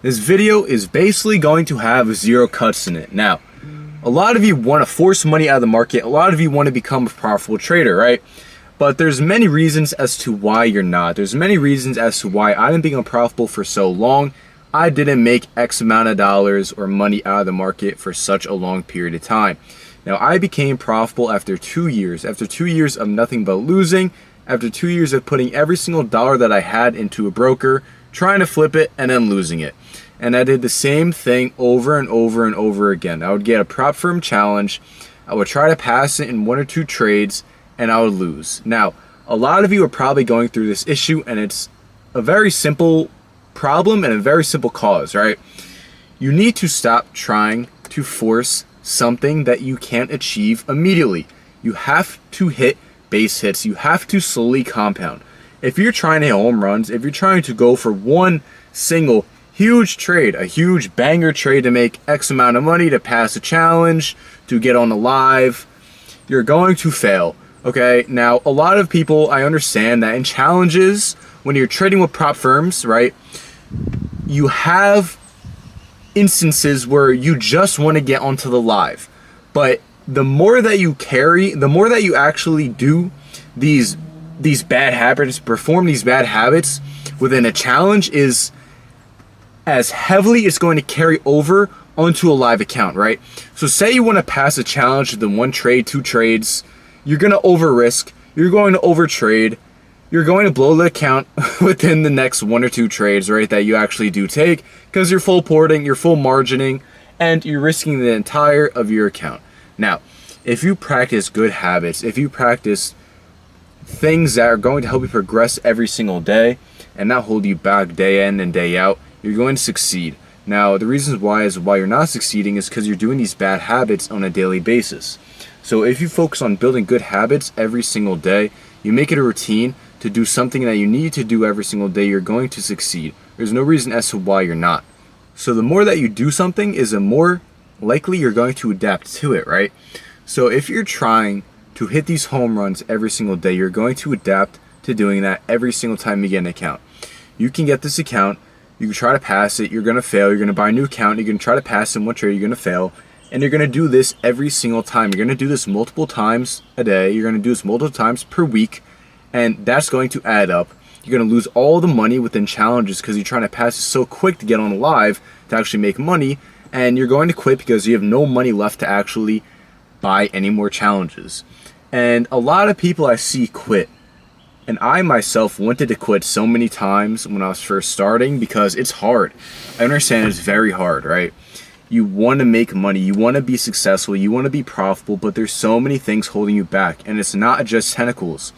This video is basically going to have 0 cuts in it. Now, a lot of you want to force money out of the market. A lot of you want to become a profitable trader, right? But there's many reasons as to why you're not. There's many reasons as to why I didn't become profitable for so long. I didn't make X amount of dollars or money out of the market for such a long period of time. Now, I became profitable after 2 years. After 2 years of nothing but losing. After 2 years of putting every single dollar that I had into a broker, trying to flip it, and then losing it. And I did the same thing over and over and over again. I would get a prop firm challenge. I would try to pass it in 1 or 2 trades, and I would lose. Now, a lot of you are probably going through this issue, and it's a very simple problem and a very simple cause, right? You need to stop trying to force something that you can't achieve immediately. You have to hit base hits. You have to slowly compound. If you're trying to hit home runs, if you're trying to go for one single huge trade, a huge banger trade to make X amount of money, to pass a challenge, to get on the live, you're going to fail. Okay, now a lot of people, I understand that in challenges, when you're trading with prop firms, right, you have instances where you just want to get onto the live. But the more that you carry, the more that you actually do these bad habits, perform these bad habits within a challenge, is as heavily it's going to carry over onto a live account, right? So say you want to pass a challenge within 1 trade, 2 trades, you're going to over risk, you're going to over trade, you're going to blow the account within the next 1 or 2 trades, right, that you actually do take, because you're full porting, you're full margining, and you're risking the entire of your account. Now, if you practice good habits, if you practice things that are going to help you progress every single day and not hold you back day in and day out, you're going to succeed. Now, the reasons why you're not succeeding is because you're doing these bad habits on a daily basis. So if you focus on building good habits every single day, you make it a routine to do something that you need to do every single day, you're going to succeed. There's no reason as to why you're not. So the more that you do something is the more likely you're going to adapt to it, right? So if you're trying to hit these home runs every single day, you're going to adapt to doing that every single time you get an account. You can get this account, you can try to pass it, you're going to fail, you're going to buy a new account, you're going to try to pass in 1 trade, you're going to fail, and you're going to do this every single time. You're going to do this multiple times a day, you're going to do this multiple times per week, and that's going to add up. You're going to lose all the money within challenges because you're trying to pass it so quick to get on live to actually make money, and you're going to quit because you have no money left to actually buy any more challenges. And a lot of people I see quit. And I myself wanted to quit so many times when I was first starting because it's hard. I understand it's very hard, right? You want to make money, you want to be successful, you want to be profitable, but there's so many things holding you back. And it's not just technicals.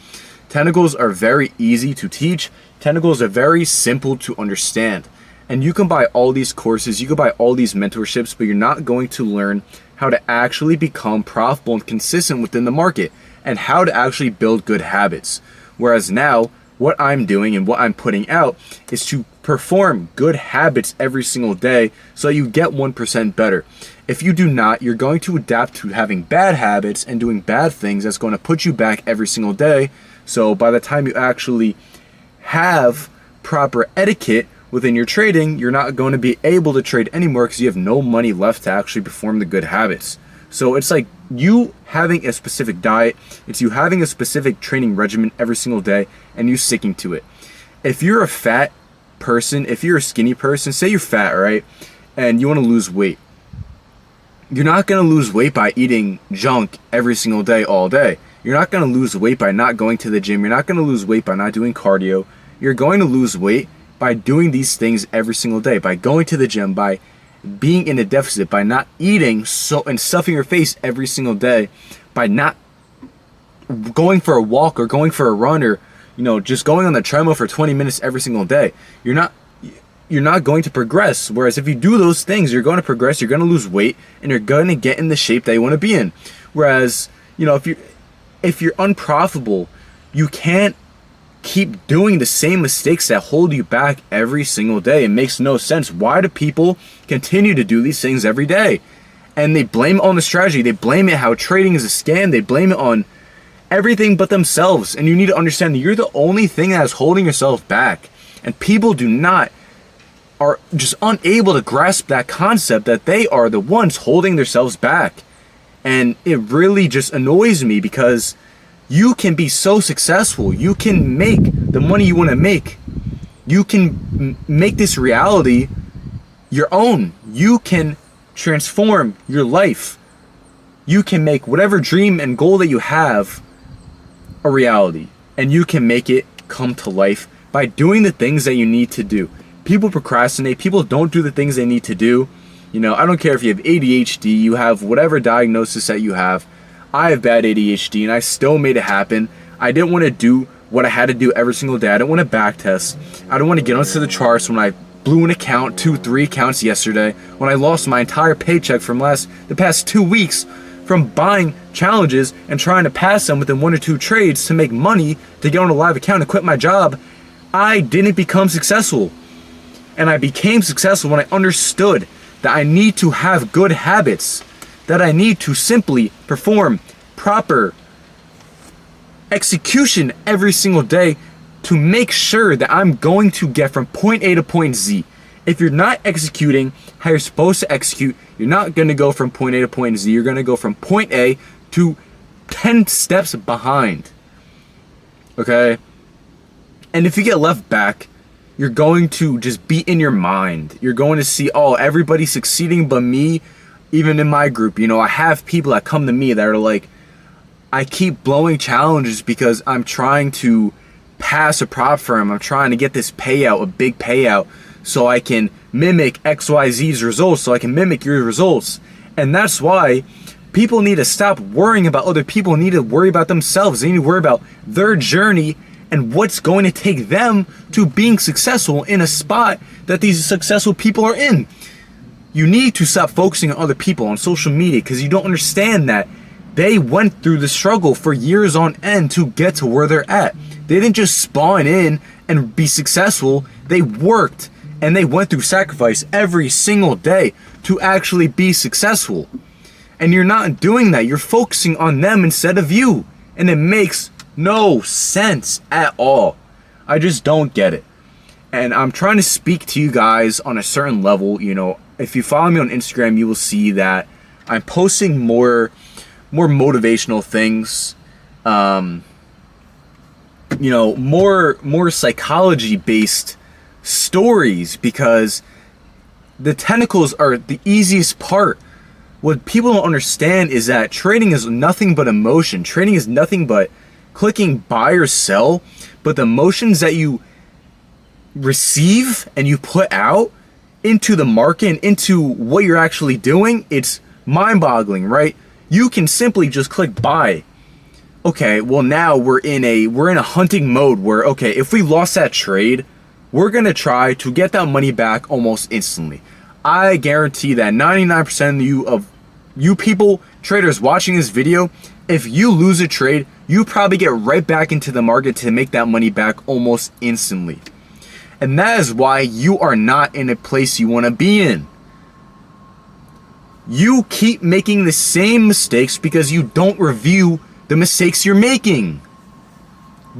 Technicals are very easy to teach. Technicals are very simple to understand. And you can buy all these courses, you can buy all these mentorships, but you're not going to learn how to actually become profitable and consistent within the market and how to actually build good habits. Whereas now, what I'm doing and what I'm putting out is to perform good habits every single day so you get 1% better. If you do not, you're going to adapt to having bad habits and doing bad things that's going to put you back every single day. So by the time you actually have proper etiquette within your trading, you're not going to be able to trade anymore because you have no money left to actually perform the good habits. So it's like you having a specific diet, it's you having a specific training regimen every single day and you sticking to it. If you're a fat person, if you're a skinny person, say you're fat, right, and you want to lose weight, you're not going to lose weight by eating junk every single day all day. You're not going to lose weight by not going to the gym. You're not going to lose weight by not doing cardio. You're going to lose weight by doing these things every single day, by going to the gym, by being in a deficit, by not eating and stuffing your face every single day, by not going for a walk or going for a run, or just going on the treadmill for 20 minutes every single day. You're not going to progress. Whereas if you do those things, you're going to progress, you're going to lose weight, and you're going to get in the shape that you want to be in. Whereas if you're unprofitable, you can't keep doing the same mistakes that hold you back every single day. It makes no sense. Why do people continue to do these things every day? And they blame it on the strategy. They blame it how trading is a scam. They blame it on everything but themselves. And you need to understand that you're the only thing that is holding yourself back. And people do not are just unable to grasp that concept that they are the ones holding themselves back. And it really just annoys me because you can be so successful. You can make the money you want to make. You can make this reality your own. You can transform your life. You can make whatever dream and goal that you have a reality. And you can make it come to life by doing the things that you need to do. People procrastinate. People don't do the things they need to do. You know, I don't care if you have ADHD, you have whatever diagnosis that you have. I have bad ADHD and I still made it happen. I didn't want to do what I had to do every single day. I didn't want to back test. I don't want to get onto the charts when I blew an account, 2-3 accounts yesterday, when I lost my entire paycheck from the past 2 weeks from buying challenges and trying to pass them within 1 or 2 trades to make money to get on a live account and quit my job. I didn't become successful. And I became successful when I understood that I need to have good habits, that I need to simply perform proper execution every single day to make sure that I'm going to get from point A to point Z. If you're not executing how you're supposed to execute, you're not going to go from point A to point Z. You're going to go from point A to 10 steps behind. Okay? And if you get left back, you're going to just be in your mind. You're going to see, oh, everybody's succeeding but me. Even in my group, you know, I have people that come to me that are like, I keep blowing challenges because I'm trying to pass a prop firm. I'm trying to get this payout, a big payout, so I can mimic XYZ's results, so I can mimic your results. And that's why people need to stop worrying about other people, need to worry about themselves. They need to worry about their journey and what's going to take them to being successful in a spot that these successful people are in. You need to stop focusing on other people on social media because you don't understand that they went through the struggle for years on end to get to where they're at. They didn't just spawn in and be successful. They worked and they went through sacrifice every single day to actually be successful. And you're not doing that. You're focusing on them instead of you. And it makes no sense at all. I just don't get it. And I'm trying to speak to you guys on a certain level. You know, if you follow me on Instagram, you will see that I'm posting more motivational things. You know, more psychology based stories, because the technicals are the easiest part. What people don't understand is that trading is nothing but emotion. Trading is nothing but clicking buy or sell, but the emotions that you receive and you put out into the market and into what you're actually doing, it's mind-boggling, right? You can simply just click buy. Okay, well now we're in a hunting mode where, okay, if we lost that trade, we're gonna try to get that money back almost instantly. I guarantee that 99% of you people, traders watching this video, if you lose a trade, you probably get right back into the market to make that money back almost instantly. And that is why you are not in a place you want to be in. You keep making the same mistakes because you don't review the mistakes you're making.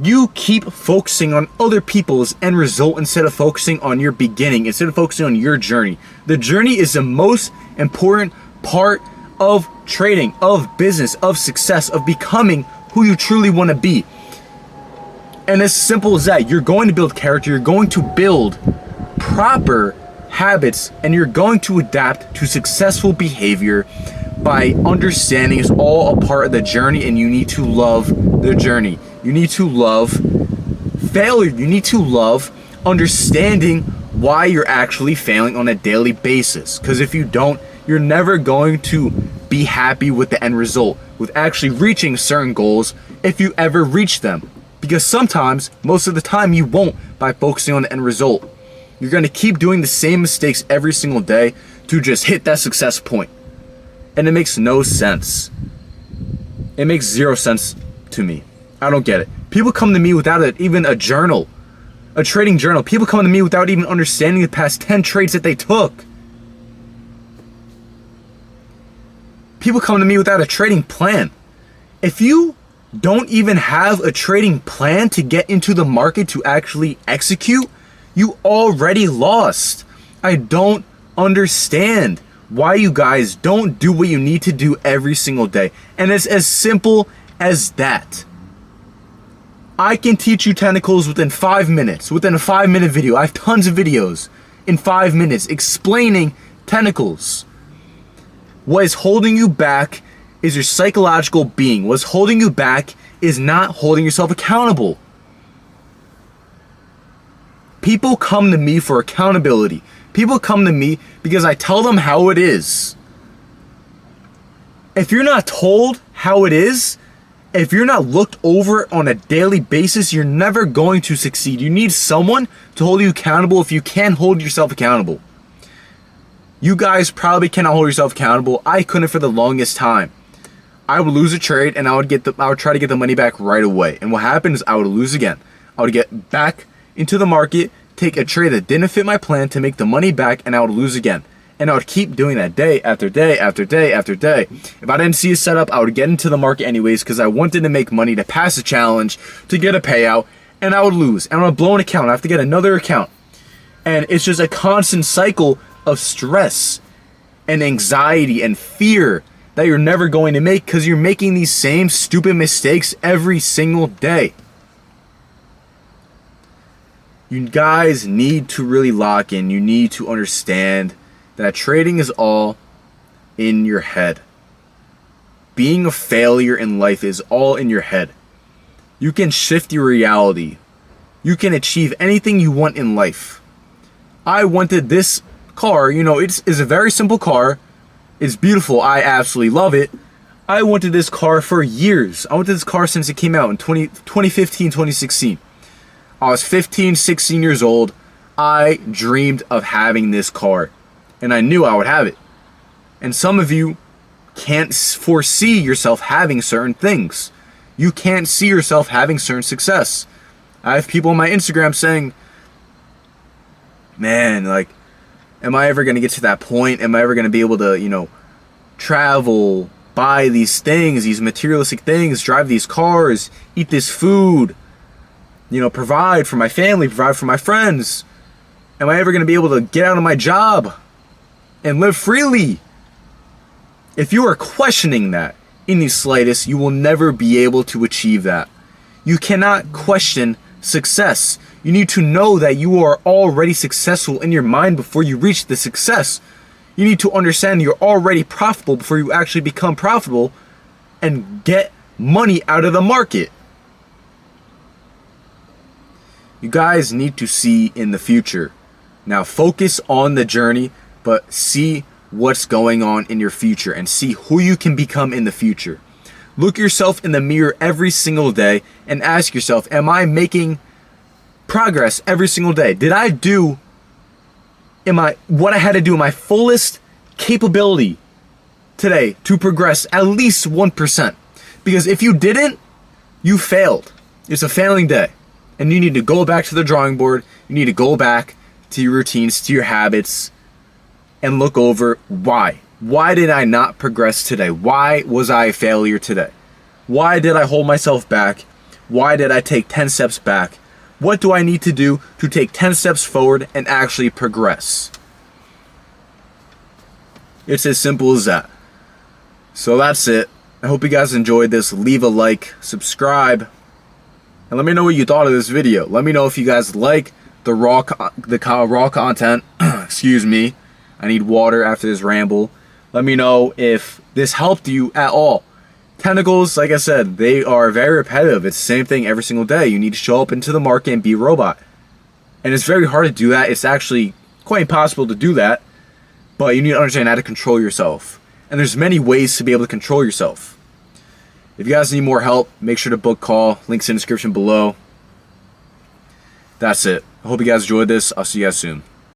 You keep focusing on other people's end result instead of focusing on your beginning, instead of focusing on your journey. The journey is the most important part of trading, of business, of success, of becoming who you truly want to be. And as simple as that, you're going to build character, you're going to build proper habits, and you're going to adapt to successful behavior by understanding it's all a part of the journey, and you need to love the journey. You need to love failure. You need to love understanding why you're actually failing on a daily basis. Because if you don't, you're never going to be happy with the end result, with actually reaching certain goals if you ever reach them. Because sometimes, most of the time, you won't by focusing on the end result. You're going to keep doing the same mistakes every single day to just hit that success point. And it makes no sense. It makes zero sense to me. I don't get it. People come to me without even a journal, a trading journal. People come to me without even understanding the past 10 trades that they took. People come to me without a trading plan. If you don't even have a trading plan to get into the market to actually execute, you already lost. I don't understand why you guys don't do what you need to do every single day. And it's as simple as that. I can teach you tentacles within 5 minutes, within a 5-minute video. I have tons of videos in 5 minutes explaining tentacles. What is holding you back is your psychological being. What's holding you back is not holding yourself accountable. People come to me for accountability. People come to me because I tell them how it is. If you're not told how it is, if you're not looked over on a daily basis, you're never going to succeed. You need someone to hold you accountable if you can't hold yourself accountable. You guys probably cannot hold yourself accountable. I couldn't for the longest time. I would lose a trade and I would try to get the money back right away. And what happened is I would lose again. I would get back into the market, take a trade that didn't fit my plan to make the money back, and I would lose again. And I would keep doing that day after day after day after day. If I didn't see a setup, I would get into the market anyways because I wanted to make money to pass a challenge, to get a payout, and I would lose. And I would blow an account. I have to get another account. And it's just a constant cycle of stress and anxiety and fear that you're never going to make because you're making these same stupid mistakes every single day. You guys need to really lock in. You need to understand that trading is all in your head. Being a failure in life is all in your head. You can shift your reality. You can achieve anything you want in life. I wanted this car, it's a very simple car. It's beautiful. I absolutely love it. I wanted this car for years. I wanted this car since it came out in 2015, 2016. I was 15, 16 years old. I dreamed of having this car. And I knew I would have it. And some of you can't foresee yourself having certain things. You can't see yourself having certain success. I have people on my Instagram saying, man, am I ever going to get to that point? Am I ever going to be able to, travel, buy these things, these materialistic things, drive these cars, eat this food, provide for my family, provide for my friends? Am I ever going to be able to get out of my job and live freely? If you are questioning that in the slightest, you will never be able to achieve that. You cannot question success. You need to know that you are already successful in your mind before you reach the success. You need to understand you're already profitable before you actually become profitable and get money out of the market. You guys need to see in the future. Now focus on the journey, but see what's going on in your future and see who you can become in the future. Look yourself in the mirror every single day and ask yourself, am I making progress every single day? Did I do what I had to do in my fullest capability today to progress at least 1%? Because if you didn't, you failed. It's a failing day. And you need to go back to the drawing board. You need to go back to your routines, to your habits, and look over why. Why did I not progress today? Why was I a failure today? Why did I hold myself back? Why did I take 10 steps back? What do I need to do to take 10 steps forward and actually progress? It's as simple as that. So that's it. I hope you guys enjoyed this. Leave a like, subscribe, and let me know what you thought of this video. Let me know if you guys like the raw content. Excuse me. I need water after this ramble. Let me know if this helped you at all. Tentacles, like I said, they are very repetitive. It's the same thing every single day. You need to show up into the market and be a robot. And it's very hard to do that. It's actually quite impossible to do that. But you need to understand how to control yourself. And there's many ways to be able to control yourself. If you guys need more help, make sure to book call. Links in the description below. That's it. I hope you guys enjoyed this. I'll see you guys soon.